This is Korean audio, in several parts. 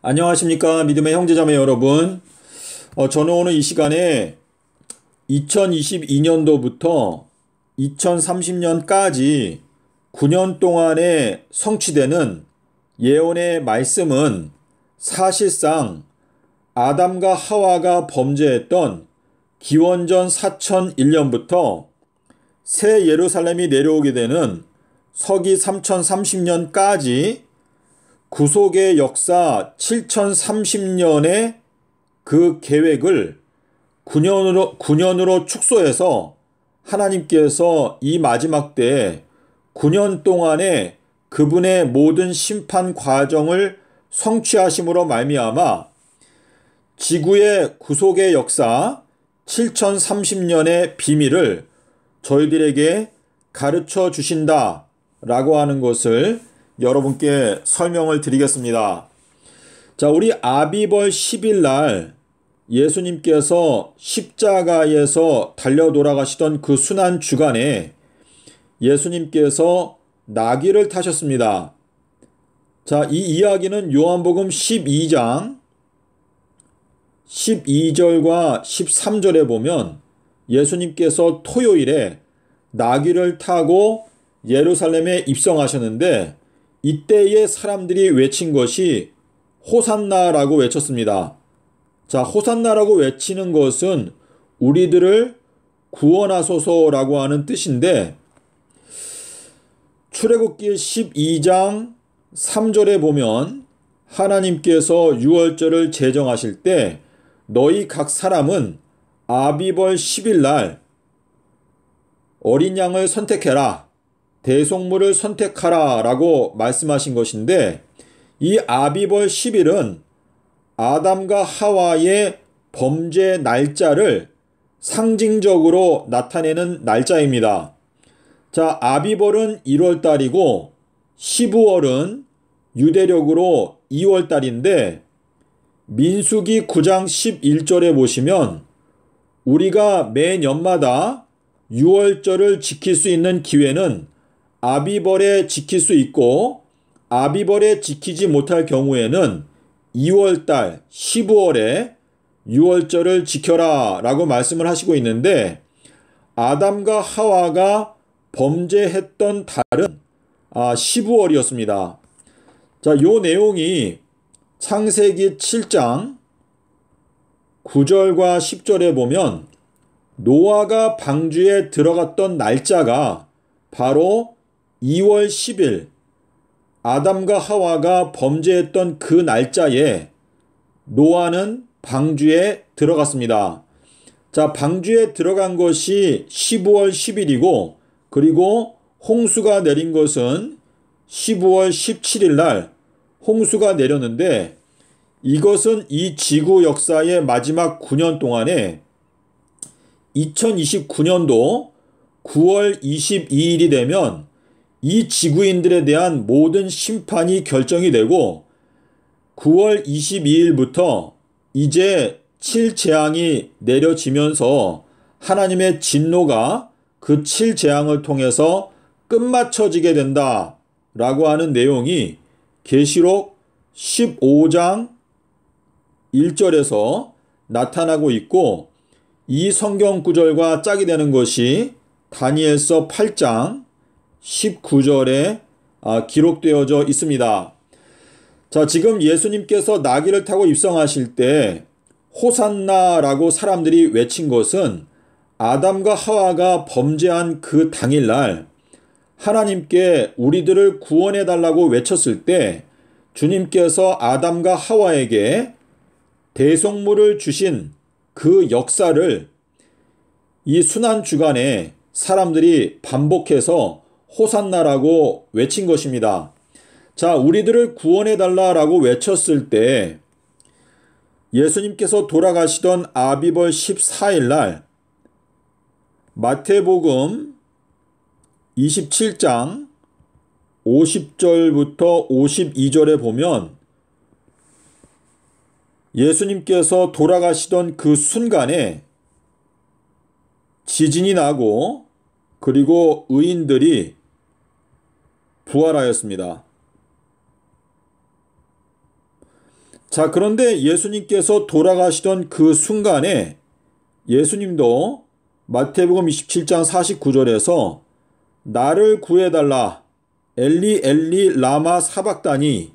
안녕하십니까 믿음의 형제자매 여러분. 저는 오늘 이 시간에 2022년도부터 2030년까지 9년 동안에 성취되는 예언의 말씀은 사실상 아담과 하와가 범죄했던 기원전 4001년부터 새 예루살렘이 내려오게 되는 서기 3030년까지 구속의 역사 7030년의 그 계획을 9년으로 축소해서 하나님께서 이 마지막 때에 9년 동안에 그분의 모든 심판 과정을 성취하심으로 말미암아 지구의 구속의 역사 7030년의 비밀을 저희들에게 가르쳐 주신다라고 하는 것을 여러분께 설명을 드리겠습니다. 자, 우리 아비벌 10일 날 예수님께서 십자가에서 달려 돌아가시던 그 순환 주간에 예수님께서 나귀를 타셨습니다. 자, 이 이야기는 요한복음 12장 12절과 13절에 보면 예수님께서 토요일에 나귀를 타고 예루살렘에 입성하셨는데 이때의 사람들이 외친 것이 호산나라고 외쳤습니다. 자, 호산나라고 외치는 것은 우리들을 구원하소서라고 하는 뜻인데 출애굽기 12장 3절에 보면 하나님께서 유월절을 제정하실 때 너희 각 사람은 아비벌 10일 날 어린 양을 선택해라. 대속물을 선택하라 라고 말씀하신 것인데 이 아비벌 10일은 아담과 하와의 범죄 날짜를 상징적으로 나타내는 날짜입니다. 자, 아비벌은 1월달이고 10월은 유대력으로 2월달인데 민수기 9장 11절에 보시면 우리가 매년마다 6월절을 지킬 수 있는 기회는 아비벌에 지킬 수 있고 아비벌에 지키지 못할 경우에는 2월달 15월에 6월절을 지켜라 라고 말씀을 하시고 있는데 아담과 하와가 범죄했던 달은 15월이었습니다. 자, 요 내용이 창세기 7장 9절과 10절에 보면 노아가 방주에 들어갔던 날짜가 바로 2월 10일 아담과 하와가 범죄했던 그 날짜에 노아는 방주에 들어갔습니다. 자, 방주에 들어간 것이 15월 10일이고 그리고 홍수가 내린 것은 15월 17일 날 홍수가 내렸는데 이것은 이 지구 역사의 마지막 9년 동안에 2029년도 9월 22일이 되면 이 지구인들에 대한 모든 심판이 결정이 되고 9월 22일부터 이제 7재앙이 내려지면서 하나님의 진노가 그 7재앙을 통해서 끝마쳐지게 된다라고 하는 내용이 계시록 15장 1절에서 나타나고 있고 이 성경 구절과 짝이 되는 것이 다니엘서 8장 19절에 기록되어져 있습니다. 자, 지금 예수님께서 나귀를 타고 입성하실 때 호산나라고 사람들이 외친 것은 아담과 하와가 범죄한 그 당일날 하나님께 우리들을 구원해 달라고 외쳤을 때 주님께서 아담과 하와에게 대속물을 주신 그 역사를 이 순환 주간에 사람들이 반복해서 호산나라고 외친 것입니다. 자, 우리들을 구원해 달라라고 외쳤을 때 예수님께서 돌아가시던 아비벌 14일 날 마태복음 27장 50절부터 52절에 보면 예수님께서 돌아가시던 그 순간에 지진이 나고 그리고 의인들이 부활하였습니다. 자, 그런데 예수님께서 돌아가시던 그 순간에 예수님도 마태복음 27장 49절에서 나를 구해달라 엘리 엘리 라마 사박다니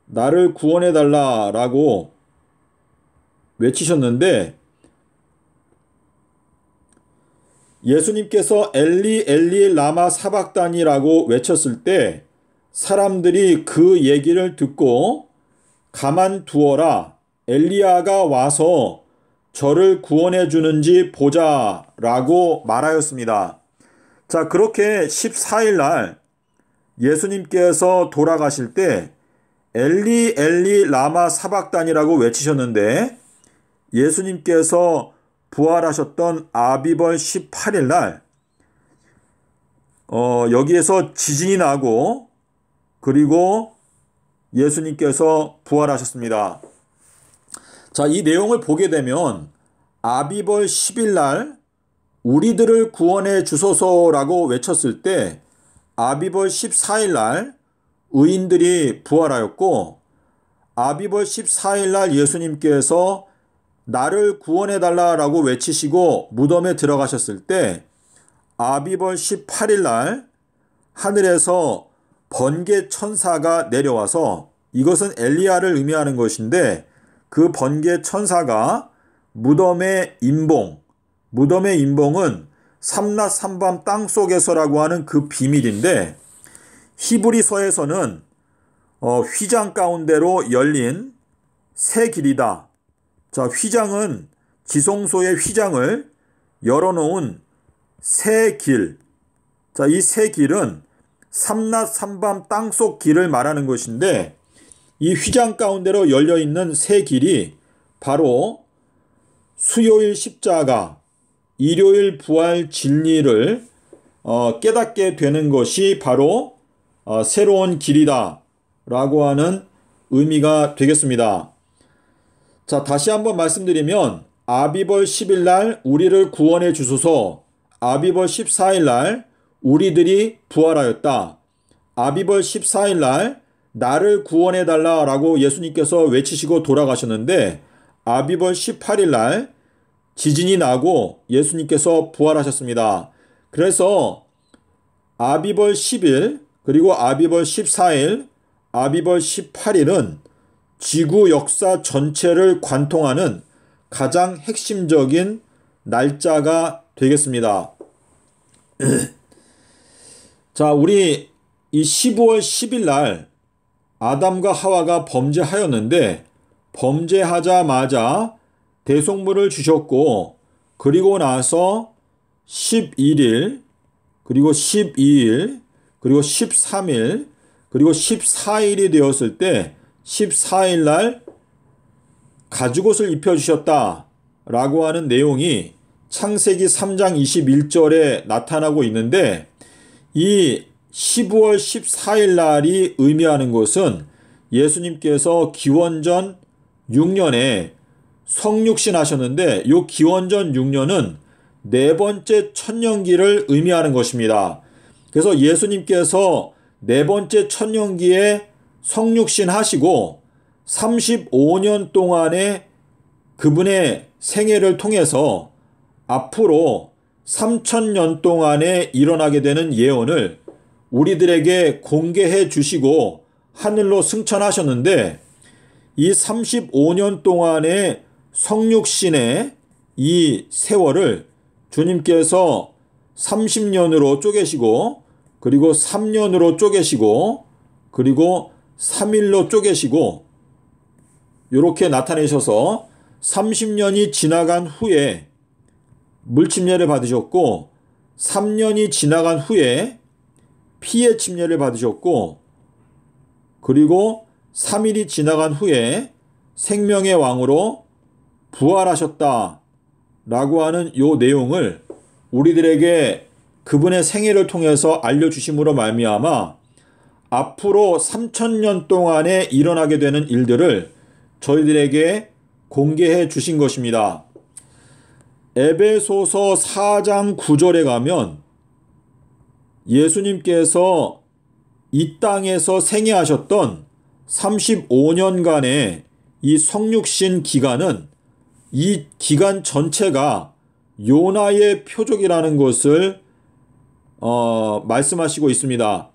나를 구원해달라 라고 외치셨는데, 예수님께서 엘리 엘리 라마 사박다니라고 외쳤을 때 사람들이 그 얘기를 듣고 가만두어라 엘리야가 와서 저를 구원해 주는지 보자 라고 말하였습니다. 자, 그렇게 14일 날 예수님께서 돌아가실 때 엘리 엘리 라마 사박단이라고 외치셨는데, 예수님께서 부활하셨던 아비벌 18일 날 여기에서 지진이 나고 그리고 예수님께서 부활하셨습니다. 자, 이 내용을 보게 되면 아비벌 10일 날 우리들을 구원해 주소서라고 외쳤을 때 아비벌 14일 날 의인들이 부활하였고, 아비벌 14일 날 예수님께서 나를 구원해 달라라고 외치시고 무덤에 들어가셨을 때 아비벌 18일 날 하늘에서 번개 천사가 내려와서, 이것은 엘리야를 의미하는 것인데 그 번개 천사가 무덤의 임봉은 삼낮 삼밤 땅속에서라고 하는 그 비밀인데, 히브리서에서는 휘장 가운데로 열린 새 길이다. 자, 휘장은 지성소의 휘장을 열어놓은 새 길. 자, 이 새 길은 삼낮 삼밤 땅속 길을 말하는 것인데, 이 휘장 가운데로 열려있는 새 길이 바로 수요일 십자가, 일요일 부활 진리를 깨닫게 되는 것이 바로 새로운 길이다 라고 하는 의미가 되겠습니다. 자, 다시 한번 말씀드리면 아비벌 10일 날 우리를 구원해 주소서, 아비벌 14일 날 우리들이 부활하였다, 아비벌 14일 날 나를 구원해 달라라고 예수님께서 외치시고 돌아가셨는데, 아비벌 18일 날 지진이 나고 예수님께서 부활하셨습니다. 그래서 아비벌 10일 그리고 아비벌 14일, 아비벌 18일은 지구 역사 전체를 관통하는 가장 핵심적인 날짜가 되겠습니다. 자, 우리 이 12월 10일 날 아담과 하와가 범죄하였는데, 범죄하자마자 대속물을 주셨고, 그리고 나서 11일, 그리고 12일, 그리고 13일, 그리고 14일이 되었을 때 14일 날 가죽옷을 입혀주셨다 라고 하는 내용이 창세기 3장 21절에 나타나고 있는데, 이 12월 14일 날이 의미하는 것은 예수님께서 기원전 6년에 성육신 하셨는데, 이 기원전 6년은 네 번째 천년기를 의미하는 것입니다. 그래서 예수님께서 네 번째 천년기에 성육신 하시고 35년 동안의 그분의 생애를 통해서 앞으로 3000년 동안에 일어나게 되는 예언을 우리들에게 공개해 주시고 하늘로 승천하셨는데, 이 35년 동안의 성육신의 이 세월을 주님께서 30년으로 쪼개시고, 그리고 3년으로 쪼개시고, 그리고 3일로 쪼개시고, 이렇게 나타내셔서 30년이 지나간 후에 물침례를 받으셨고, 3년이 지나간 후에 피의 침례를 받으셨고, 그리고 3일이 지나간 후에 생명의 왕으로 부활하셨다 라고 하는 이 내용을 우리들에게 그분의 생애를 통해서 알려주심으로 말미암아 앞으로 3000년 동안에 일어나게 되는 일들을 저희들에게 공개해 주신 것입니다. 에베소서 4장 9절에 가면 예수님께서 이 땅에서 생애하셨던 35년간의 이 성육신 기간은 이 기간 전체가 요나의 표적이라는 것을 말씀하시고 있습니다.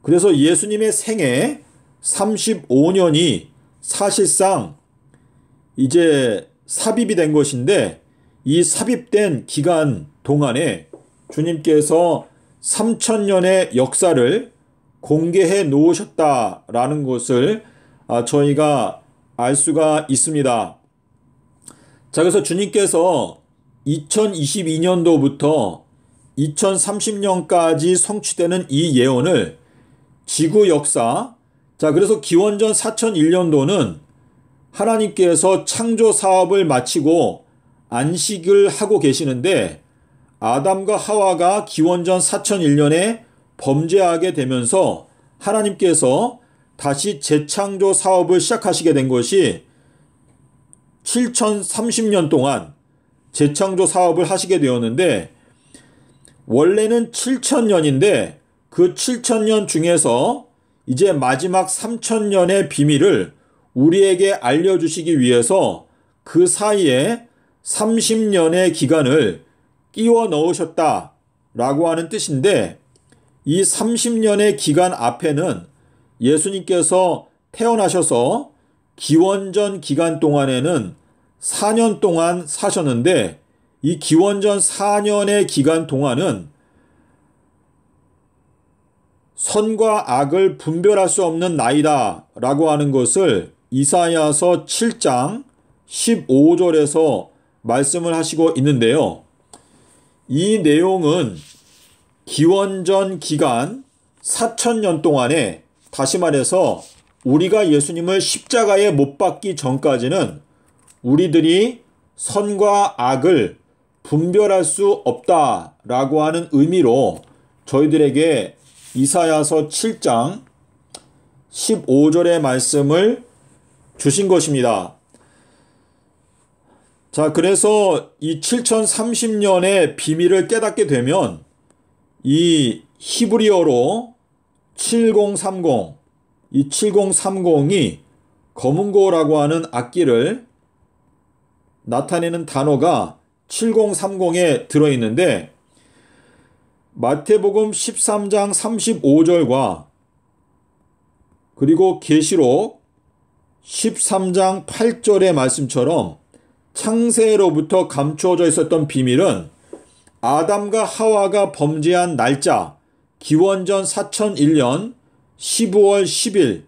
그래서 예수님의 생애 35년이 사실상 이제 삽입이 된 것인데, 이 삽입된 기간 동안에 주님께서 3000년의 역사를 공개해 놓으셨다라는 것을 저희가 알 수가 있습니다. 자, 그래서 주님께서 2022년도부터 2030년까지 성취되는 이 예언을 지구 역사, 자, 그래서 기원전 4001년도는 하나님께서 창조 사업을 마치고 안식을 하고 계시는데, 아담과 하와가 기원전 4001년에 범죄하게 되면서 하나님께서 다시 재창조 사업을 시작하시게 된 것이 7030년 동안 재창조 사업을 하시게 되었는데, 원래는 7000년인데 그 7000년 중에서 이제 마지막 3000년의 비밀을 우리에게 알려주시기 위해서 그 사이에 30년의 기간을 끼워 넣으셨다라고 하는 뜻인데, 이 30년의 기간 앞에는 예수님께서 태어나셔서 기원전 기간 동안에는 4년 동안 사셨는데, 이 기원전 4년의 기간 동안은 선과 악을 분별할 수 없는 나이다 라고 하는 것을 이사야서 7장 15절에서 말씀을 하시고 있는데요. 이 내용은 기원전 기간 4000년 동안에, 다시 말해서 우리가 예수님을 십자가에 못 박기 전까지는 우리들이 선과 악을 분별할 수 없다라고 하는 의미로 저희들에게 이사야서 7장 15절의 말씀을 주신 것입니다. 자, 그래서 이 7030년의 비밀을 깨닫게 되면 이 히브리어로 7030, 이 7030이 검은고라고 하는 악기를 나타내는 단어가 7030에 들어있는데, 마태복음 13장 35절과 그리고 계시록 13장 8절의 말씀처럼 창세로부터 감추어져 있었던 비밀은 아담과 하와가 범죄한 날짜, 기원전 4001년 12월 10일,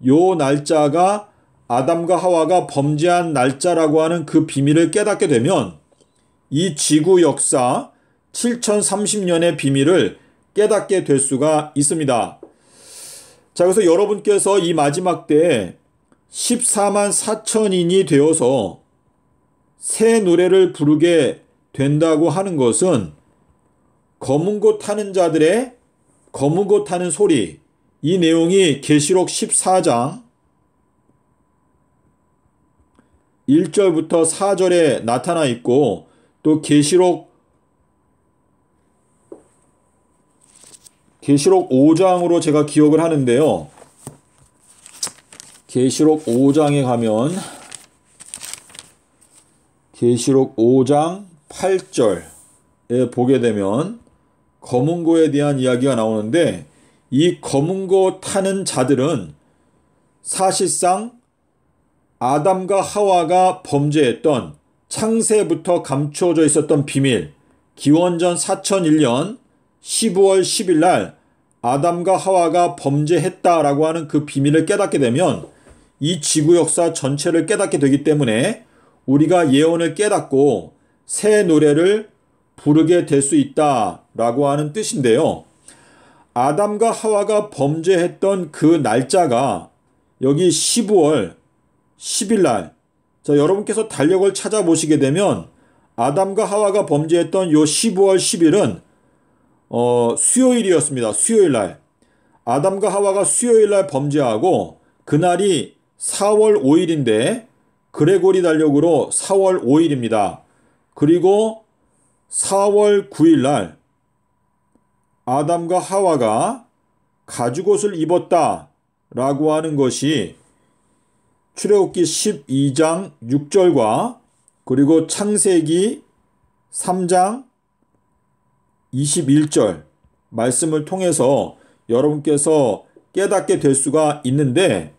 요 날짜가 아담과 하와가 범죄한 날짜라고 하는 그 비밀을 깨닫게 되면 이 지구 역사 7030년의 비밀을 깨닫게 될 수가 있습니다. 자, 그래서 여러분께서 이 마지막 때에 14만 4천인이 되어서 새 노래를 부르게 된다고 하는 것은 검은 고 타는 자들의 검은 고 타는 소리, 이 내용이 계시록 14장 1절부터 4절에 나타나 있고, 또 계시록 5장으로 제가 기억을 하는데요. 계시록 5장에 가면 계시록 5장 8절에 보게 되면 검은고에 대한 이야기가 나오는데, 이 검은고 타는 자들은 사실상 아담과 하와가 범죄했던 창세부터 감추어져 있었던 비밀, 기원전 4001년 15월 10일 날 아담과 하와가 범죄했다라고 하는 그 비밀을 깨닫게 되면 이 지구 역사 전체를 깨닫게 되기 때문에 우리가 예언을 깨닫고 새 노래를 부르게 될 수 있다라고 하는 뜻인데요. 아담과 하와가 범죄했던 그 날짜가 여기 15월 10일 날, 자, 여러분께서 달력을 찾아보시게 되면 아담과 하와가 범죄했던 요 15월 10일은 수요일이었습니다. 수요일 날. 아담과 하와가 수요일 날 범죄하고 그날이 4월 5일인데 그레고리 달력으로 4월 5일입니다. 그리고 4월 9일 날 아담과 하와가 가죽옷을 입었다 라고 하는 것이 출애굽기 12장 6절과 그리고 창세기 3장 21절 말씀을 통해서 여러분께서 깨닫게 될 수가 있는데,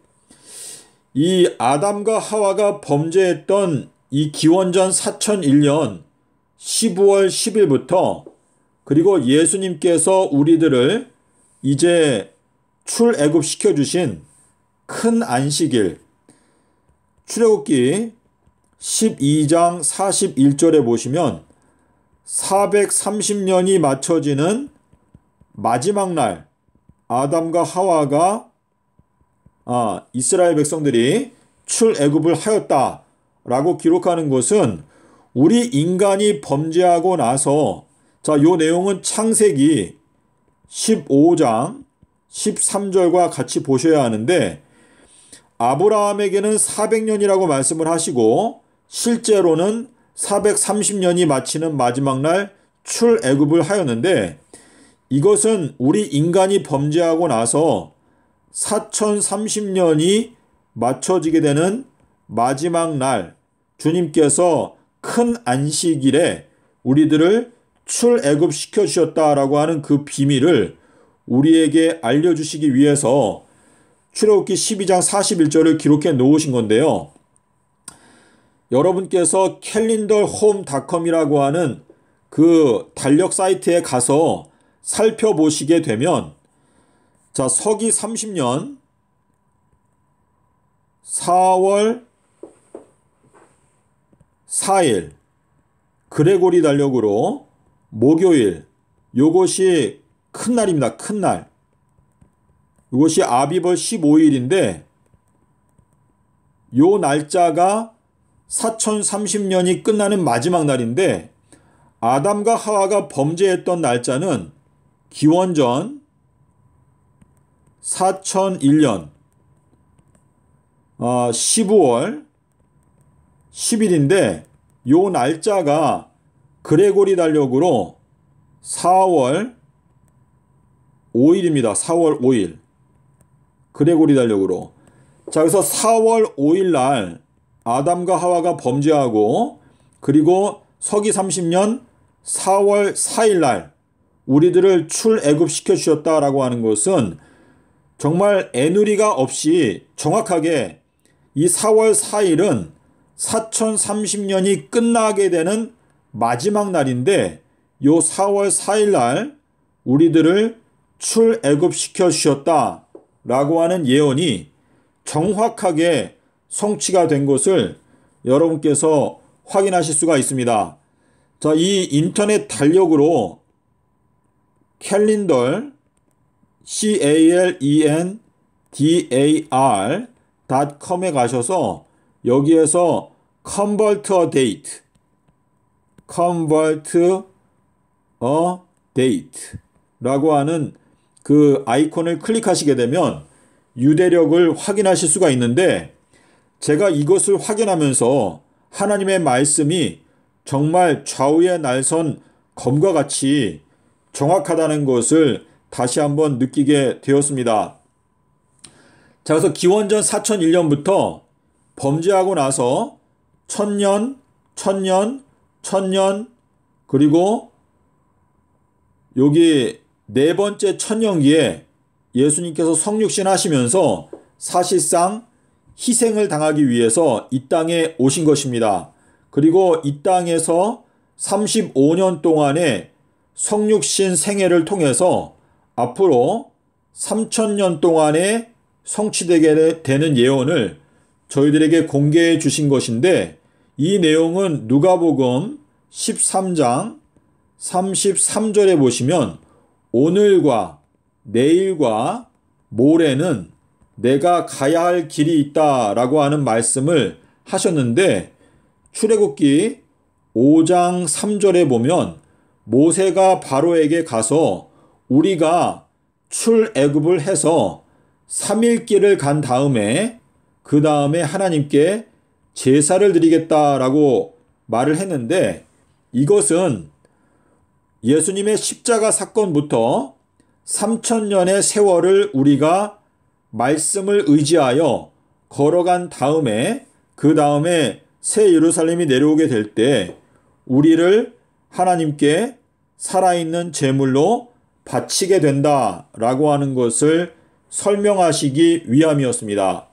이 아담과 하와가 범죄했던 이 기원전 4001년 15월 10일부터 그리고 예수님께서 우리들을 이제 출애굽시켜 주신 큰 안식일, 출애굽기 12장 41절에 보시면 430년이 맞춰지는 마지막 날 아담과 하와가 이스라엘 백성들이 출애굽을 하였다라고 기록하는 것은 우리 인간이 범죄하고 나서, 요 내용은 창세기 15장 13절과 같이 보셔야 하는데, 아브라함에게는 400년이라고 말씀을 하시고 실제로는 430년이 마치는 마지막 날 출애굽을 하였는데, 이것은 우리 인간이 범죄하고 나서 4030년이 맞춰지게 되는 마지막 날 주님께서 큰 안식일에 우리들을 출애굽시켜 주셨다라고 하는 그 비밀을 우리에게 알려주시기 위해서 출애굽기 12장 41절을 기록해 놓으신 건데요. 여러분께서 calendarhome.com이라고 하는 그 달력 사이트에 가서 살펴보시게 되면, 서기 30년 4월 4일 그레고리 달력으로 목요일, 요것이 큰 날입니다. 큰 날. 이것이 아비벌 15일인데 요 날짜가 4030년이 끝나는 마지막 날인데, 아담과 하와가 범죄했던 날짜는 기원전 4001년 15월 10일인데 요 날짜가 그레고리 달력으로 4월 5일입니다. 4월 5일. 그레고리 달력으로. 그래서 4월 5일 날 아담과 하와가 범죄하고, 그리고 서기 30년 4월 4일 날 우리들을 출애굽시켜 주셨다라고 하는 것은 정말 애누리가 없이 정확하게 이 4월 4일은 4030년이 끝나게 되는 마지막 날인데, 요 4월 4일 날 우리들을 출애굽시켜 주셨다라고 하는 예언이 정확하게 성취가 된 것을 여러분께서 확인하실 수가 있습니다. 이 인터넷 달력으로 calendar calendar.com에 가셔서 여기에서 convert a date 라고 하는 그 아이콘을 클릭하시게 되면 유대력을 확인하실 수가 있는데, 제가 이것을 확인하면서 하나님의 말씀이 정말 좌우의 날선 검과 같이 정확하다는 것을 다시 한번 느끼게 되었습니다. 그래서 기원전 4001년부터 범죄하고 나서 1000년, 1000년, 1000년, 그리고 여기 네 번째 천년기에 예수님께서 성육신 하시면서 사실상 희생을 당하기 위해서 이 땅에 오신 것입니다. 그리고 이 땅에서 35년 동안의 성육신 생애를 통해서 앞으로 3000년 동안에 성취되게 되는 예언을 저희들에게 공개해 주신 것인데, 이 내용은 누가복음 13장 33절에 보시면 오늘과 내일과 모레는 내가 가야 할 길이 있다라고 하는 말씀을 하셨는데, 출애굽기 5장 3절에 보면 모세가 바로에게 가서 우리가 출애굽을 해서 3일 길을 간 다음에 그 다음에 하나님께 제사를 드리겠다라고 말을 했는데, 이것은 예수님의 십자가 사건부터 3,000년의 세월을 우리가 말씀을 의지하여 걸어간 다음에 그 다음에 새 예루살렘이 내려오게 될 때 우리를 하나님께 살아있는 제물로 바치게 된다라고 하는 것을 설명하시기 위함이었습니다.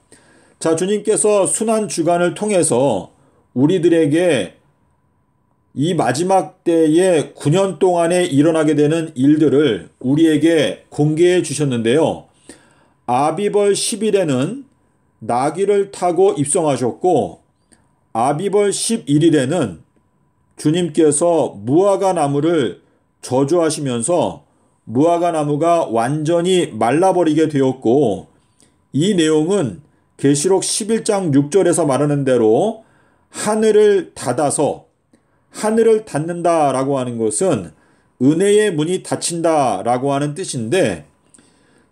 자, 주님께서 순환 주간을 통해서 우리들에게 이 마지막 때에 9년 동안에 일어나게 되는 일들을 우리에게 공개해 주셨는데요. 아비벌 10일에는 나귀를 타고 입성하셨고 아비벌 11일에는 주님께서 무화과 나무를 저주하시면서 무화과 나무가 완전히 말라버리게 되었고 이 내용은 계시록 11장 6절에서 말하는 대로 하늘을 닫아서 하늘을 닫는다라고 하는 것은 은혜의 문이 닫힌다라고 하는 뜻인데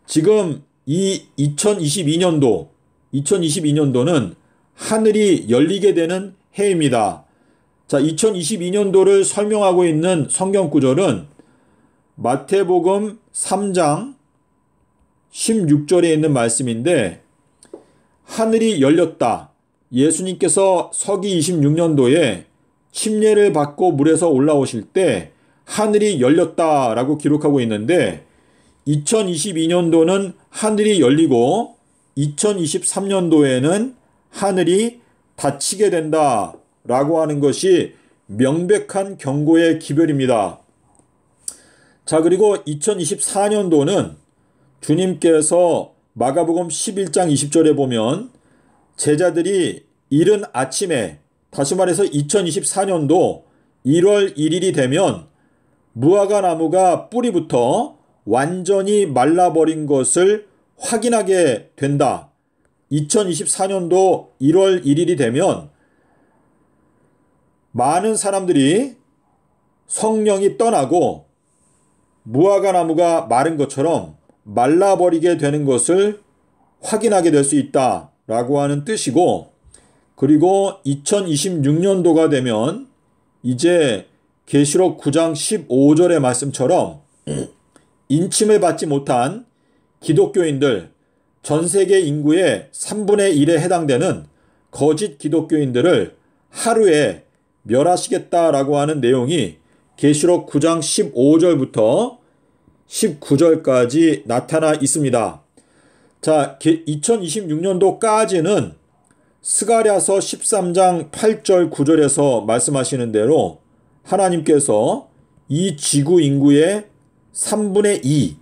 지금 이 2022년도는 하늘이 열리게 되는 해입니다. 자, 2022년도를 설명하고 있는 성경 구절은 마태복음 3장 16절에 있는 말씀인데 하늘이 열렸다. 예수님께서 서기 26년도에 침례를 받고 물에서 올라오실 때 하늘이 열렸다라고 기록하고 있는데 2022년도는 하늘이 열리고 2023년도에는 하늘이 닫히게 된다라고 하는 것이 명백한 경고의 기별입니다. 자, 그리고 2024년도는 주님께서 마가복음 11장 20절에 보면 제자들이 이른 아침에 다시 말해서 2024년도 1월 1일이 되면 무화과 나무가 뿌리부터 완전히 말라버린 것을 확인하게 된다. 2024년도 1월 1일이 되면 많은 사람들이 성령이 떠나고 무화과 나무가 마른 것처럼 말라버리게 되는 것을 확인하게 될 수 있다라고 하는 뜻이고 그리고 2026년도가 되면 이제 계시록 9장 15절의 말씀처럼 인침을 받지 못한 기독교인들 전 세계 인구의 3분의 1에 해당되는 거짓 기독교인들을 하루에 멸하시겠다라고 하는 내용이 계시록 9장 15절부터 19절까지 나타나 있습니다. 자, 2026년도까지는 스가랴서 13장 8절 9절에서 말씀하시는 대로 하나님께서 이 지구 인구의 3분의 2,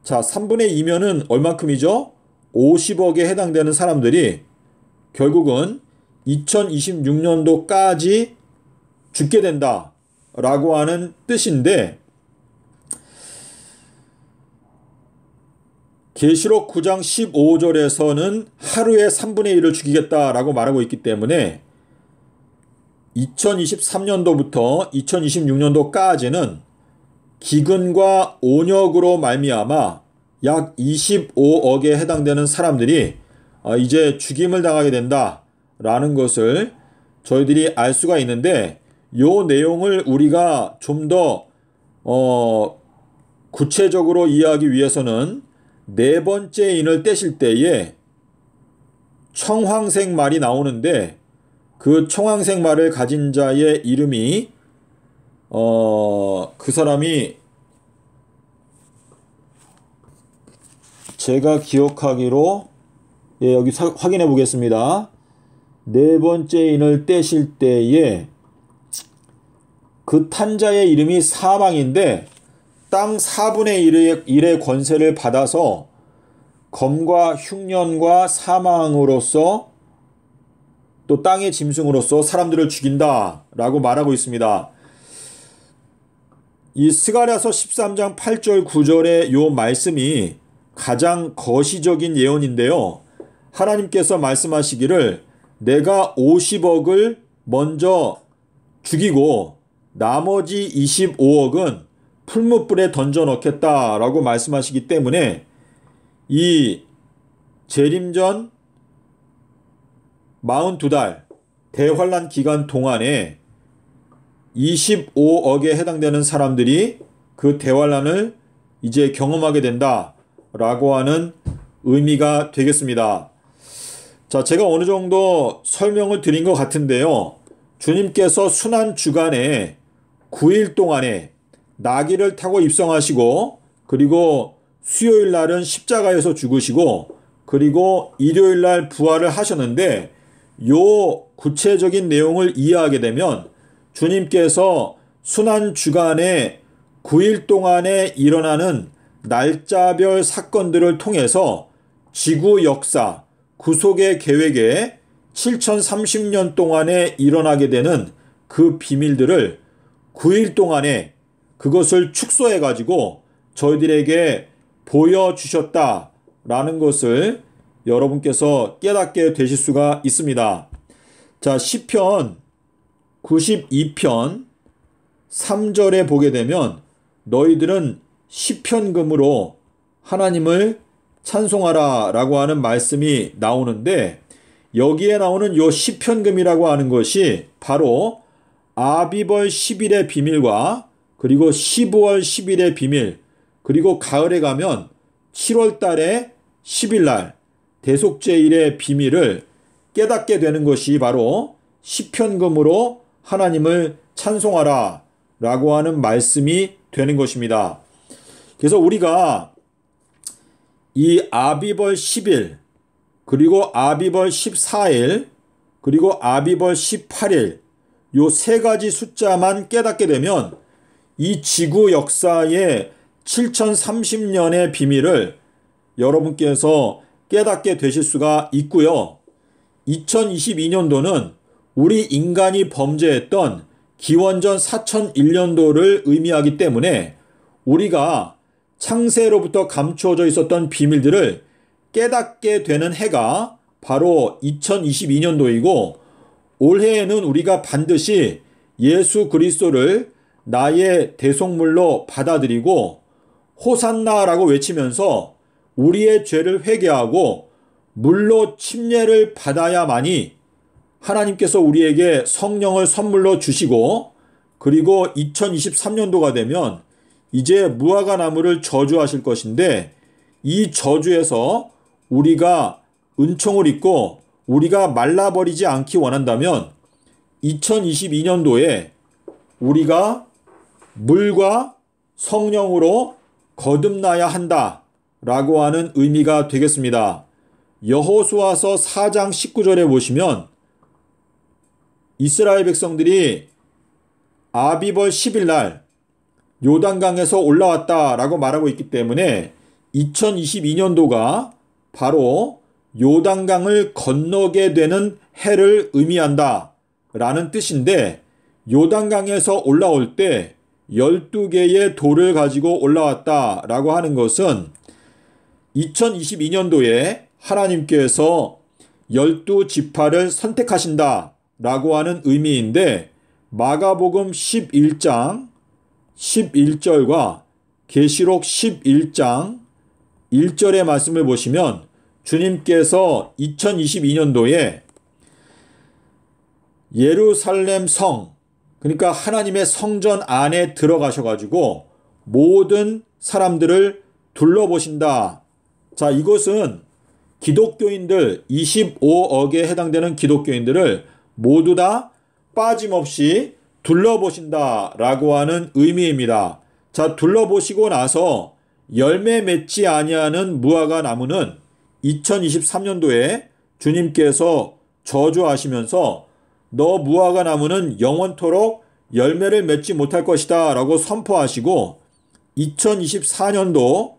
자 3분의 2면은 얼만큼이죠? 50억에 해당되는 사람들이 결국은 2026년도까지 죽게 된다 라고 하는 뜻인데 계시록 9장 15절에서는 하루에 3분의 1을 죽이겠다라고 말하고 있기 때문에 2023년도부터 2026년도까지는 기근과 온역으로 말미암아 약 25억에 해당되는 사람들이 이제 죽임을 당하게 된다라는 것을 저희들이 알 수가 있는데 이 내용을 우리가 좀 더 구체적으로 이해하기 위해서는 네 번째 인을 떼실 때에 청황색 말이 나오는데 그 청황색 말을 가진 자의 이름이 그 사람이 제가 기억하기로 여기 확인해 보겠습니다. 네 번째 인을 떼실 때에 그 탄자의 이름이 사망인데 땅 4분의 1의 권세를 받아서 검과 흉년과 사망으로서 또 땅의 짐승으로서 사람들을 죽인다 라고 말하고 있습니다. 이 스가랴서 13장 8절 9절의 요 말씀이 가장 거시적인 예언인데요. 하나님께서 말씀하시기를 내가 50억을 먼저 죽이고 나머지 25억은 풀무불에 던져 넣겠다라고 말씀하시기 때문에 이 재림전 42달 대환란 기간 동안에 25억에 해당되는 사람들이 그 대환란을 이제 경험하게 된다라고 하는 의미가 되겠습니다. 자, 제가 어느 정도 설명을 드린 것 같은데요. 주님께서 순환 주간에 9일 동안에 나귀를 타고 입성하시고, 그리고 수요일 날은 십자가에서 죽으시고, 그리고 일요일 날 부활을 하셨는데, 요 구체적인 내용을 이해하게 되면 주님께서 순환 주간에 9일 동안에 일어나는 날짜별 사건들을 통해서 지구 역사, 구속의 계획에 7030년 동안에 일어나게 되는 그 비밀들을 9일 동안에 그것을 축소해 가지고 저희들에게 보여주셨다라는 것을 여러분께서 깨닫게 되실 수가 있습니다. 자, 시편 92편 3절에 보게 되면 너희들은 시편금으로 하나님을 찬송하라 라고 하는 말씀이 나오는데, 여기에 나오는 요 시편금이라고 하는 것이 바로 아비벌 10일의 비밀과 그리고 15월 10일의 비밀, 그리고 가을에 가면 7월 달에 10일 날 대속죄일의 비밀을 깨닫게 되는 것이 바로 시편금으로 하나님을 찬송하라 라고 하는 말씀이 되는 것입니다. 그래서 우리가 이 아비벌 10일, 그리고 아비벌 14일, 그리고 아비벌 18일, 요 세 가지 숫자만 깨닫게 되면 이 지구 역사의 7030년의 비밀을 여러분께서 깨닫게 되실 수가 있고요. 2022년도는 우리 인간이 범죄했던 기원전 4001년도를 의미하기 때문에 우리가 창세로부터 감추어져 있었던 비밀들을 깨닫게 되는 해가 바로 2022년도이고, 올해에는 우리가 반드시 예수 그리스도를 나의 대속물로 받아들이고 호산나라고 외치면서 우리의 죄를 회개하고 물로 침례를 받아야만이 하나님께서 우리에게 성령을 선물로 주시고, 그리고 2023년도가 되면 이제 무화과 나무를 저주하실 것인데, 이 저주에서 우리가 은총을 입고 우리가 말라버리지 않기 원한다면 2022년도에 우리가 물과 성령으로 거듭나야 한다라고 하는 의미가 되겠습니다. 여호수아서 4장 19절에 보시면 이스라엘 백성들이 아비벌 10일 날 요단강에서 올라왔다라고 말하고 있기 때문에 2022년도가 바로 요단강을 건너게 되는 해를 의미한다라는 뜻인데, 요단강에서 올라올 때 12개의 돌을 가지고 올라왔다라고 하는 것은 2022년도에 하나님께서 12지파를 선택하신다라고 하는 의미인데, 마가복음 11장 11절과 계시록 11장 1절의 말씀을 보시면 주님께서 2022년도에 예루살렘 성, 그러니까 하나님의 성전 안에 들어가셔가지고 모든 사람들을 둘러보신다. 자, 이것은 기독교인들 25억에 해당되는 기독교인들을 모두 다 빠짐없이 둘러보신다라고 하는 의미입니다. 자, 둘러보시고 나서 열매 맺지 아니하는 무화과 나무는 2023년도에 주님께서 저주하시면서 너 무화과 나무는 영원토록 열매를 맺지 못할 것이다 라고 선포하시고, 2024년도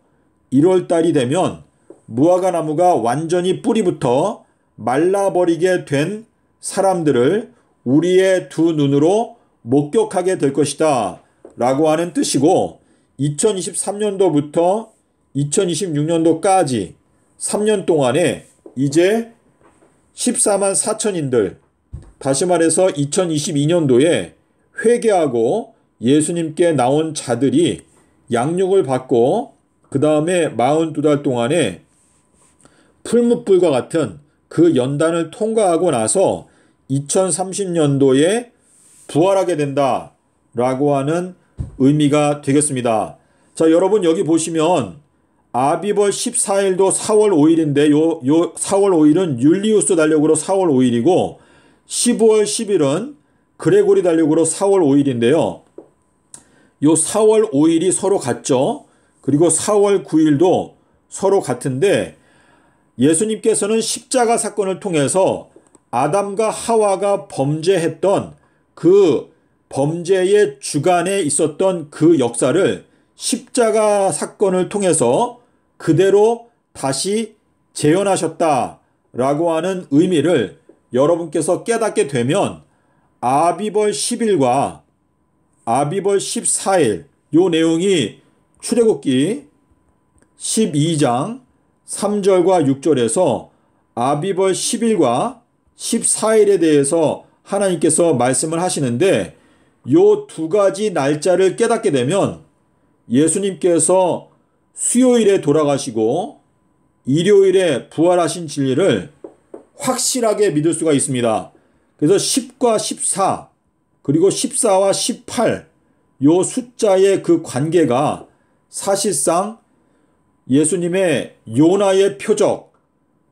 1월달이 되면 무화과 나무가 완전히 뿌리부터 말라버리게 된 사람들을 우리의 두 눈으로 목격하게 될 것이다 라고 하는 뜻이고, 2023년도부터 2026년도까지 3년 동안에 이제 14만 4천인들, 다시 말해서 2022년도에 회개하고 예수님께 나온 자들이 양육을 받고 그 다음에 42달 동안에 풀무불과 같은 그 연단을 통과하고 나서 2030년도에 부활하게 된다라고 하는 의미가 되겠습니다. 자, 여러분 여기 보시면 아비벌 14일도 4월 5일인데 요 4월 5일은 율리우스 달력으로 4월 5일이고 15월 10일은 그레고리 달력으로 4월 5일인데요. 요 4월 5일이 서로 같죠. 그리고 4월 9일도 서로 같은데 예수님께서는 십자가 사건을 통해서 아담과 하와가 범죄했던 그 범죄의 주관에 있었던 그 역사를 십자가 사건을 통해서 그대로 다시 재현하셨다라고 하는 의미를 여러분께서 깨닫게 되면 아비벌 10일과 아비벌 14일 요 내용이 출애굽기 12장 3절과 6절에서 아비벌 10일과 14일에 대해서 하나님께서 말씀을 하시는데 요 두 가지 날짜를 깨닫게 되면 예수님께서 수요일에 돌아가시고 일요일에 부활하신 진리를 확실하게 믿을 수가 있습니다. 그래서 10과 14 그리고 14와 18 요 숫자의 그 관계가 사실상 예수님의 요나의 표적,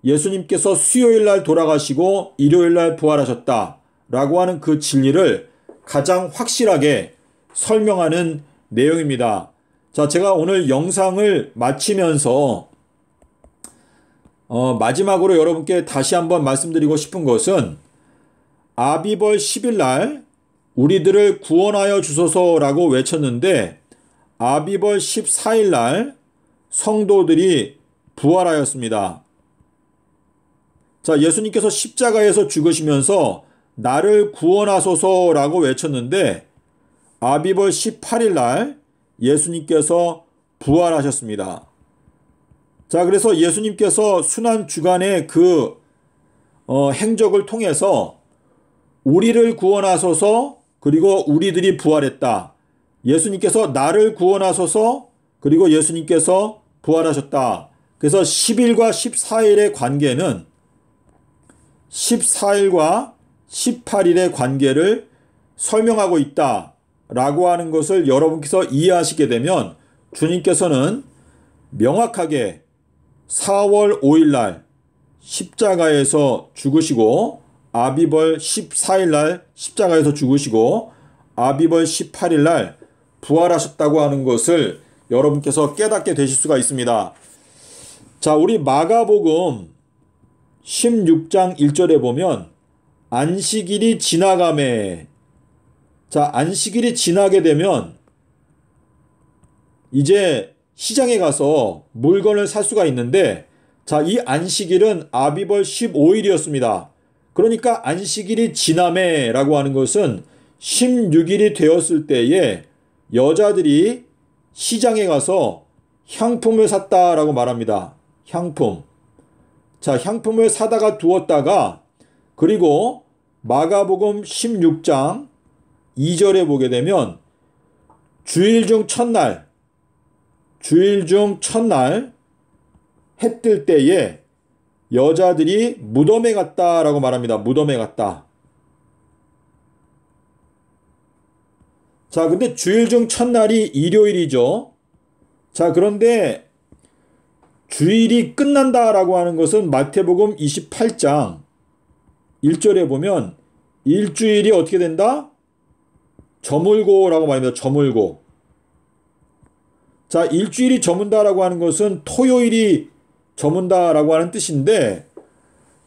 예수님께서 수요일날 돌아가시고 일요일날 부활하셨다라고 하는 그 진리를 가장 확실하게 설명하는 내용입니다. 자, 제가 오늘 영상을 마치면서 마지막으로 여러분께 다시 한번 말씀드리고 싶은 것은 아비벌 10일 날 우리들을 구원하여 주소서라고 외쳤는데 아비벌 14일 날 성도들이 부활하였습니다. 자, 예수님께서 십자가에서 죽으시면서 나를 구원하소서라고 외쳤는데 아비벌 18일 날 예수님께서 부활하셨습니다. 자, 그래서 예수님께서 순환 주간의 그 행적을 통해서 우리를 구원하소서 그리고 우리들이 부활했다. 예수님께서 나를 구원하소서 그리고 예수님께서 부활하셨다. 그래서 10일과 14일의 관계는 14일과 18일의 관계를 설명하고 있다라고 하는 것을 여러분께서 이해하시게 되면 주님께서는 명확하게 4월 5일 날 십자가에서 죽으시고 아비벌 14일 날 십자가에서 죽으시고 아비벌 18일 날 부활하셨다고 하는 것을 여러분께서 깨닫게 되실 수가 있습니다. 자, 우리 마가복음 16장 1절에 보면 안식일이 지나가매. 자, 안식일이 지나게 되면 이제 시장에 가서 물건을 살 수가 있는데 자, 이 안식일은 아비벌 15일이었습니다. 그러니까 안식일이 지나매라고 하는 것은 16일이 되었을 때에 여자들이 시장에 가서 향품을 샀다라고 말합니다. 향품. 자, 향품을 사다가 두었다가 그리고 마가복음 16장 2절에 보게 되면 주일 중 첫날 해 뜰 때에 여자들이 무덤에 갔다라고 말합니다. 무덤에 갔다. 자, 근데 주일 중 첫날이 일요일이죠. 자, 그런데 주일이 끝난다라고 하는 것은 마태복음 28장 1절에 보면 일주일이 어떻게 된다? 저물고라고 말합니다. 저물고. 자, 일주일이 저문다라고 하는 것은 토요일이 저문다라고 하는 뜻인데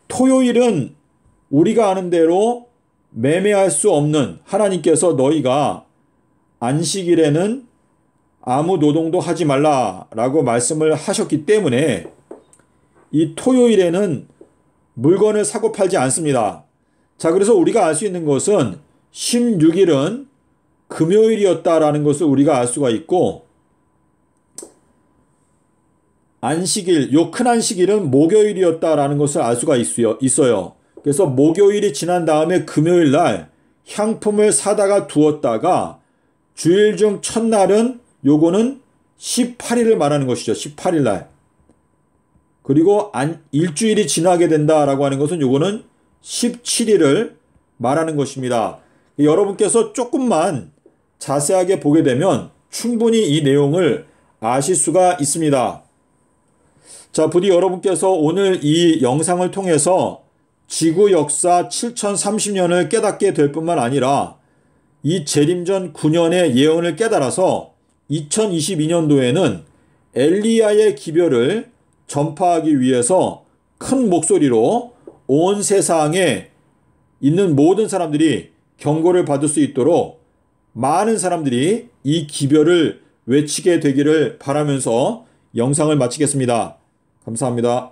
토요일은 우리가 아는 대로 매매할 수 없는 하나님께서 너희가 안식일에는 아무 노동도 하지 말라라고 말씀을 하셨기 때문에 이 토요일에는 물건을 사고 팔지 않습니다. 자, 그래서 우리가 알 수 있는 것은 16일은 금요일이었다라는 것을 우리가 알 수가 있고 안식일, 요 큰 안식일은 목요일이었다라는 것을 알 수가 있어요. 그래서 목요일이 지난 다음에 금요일 날 향품을 사다가 두었다가 주일 중 첫날은 요거는 18일을 말하는 것이죠. 18일 날. 그리고 일주일이 지나게 된다라고 하는 것은 요거는 17일을 말하는 것입니다. 여러분께서 조금만 자세하게 보게 되면 충분히 이 내용을 아실 수가 있습니다. 자, 부디 여러분께서 오늘 이 영상을 통해서 지구 역사 7030년을 깨닫게 될 뿐만 아니라 이 재림전 9년의 예언을 깨달아서 2022년도에는 엘리야의 기별을 전파하기 위해서 큰 목소리로 온 세상에 있는 모든 사람들이 경고를 받을 수 있도록 많은 사람들이 이 기별을 외치게 되기를 바라면서 영상을 마치겠습니다. 감사합니다.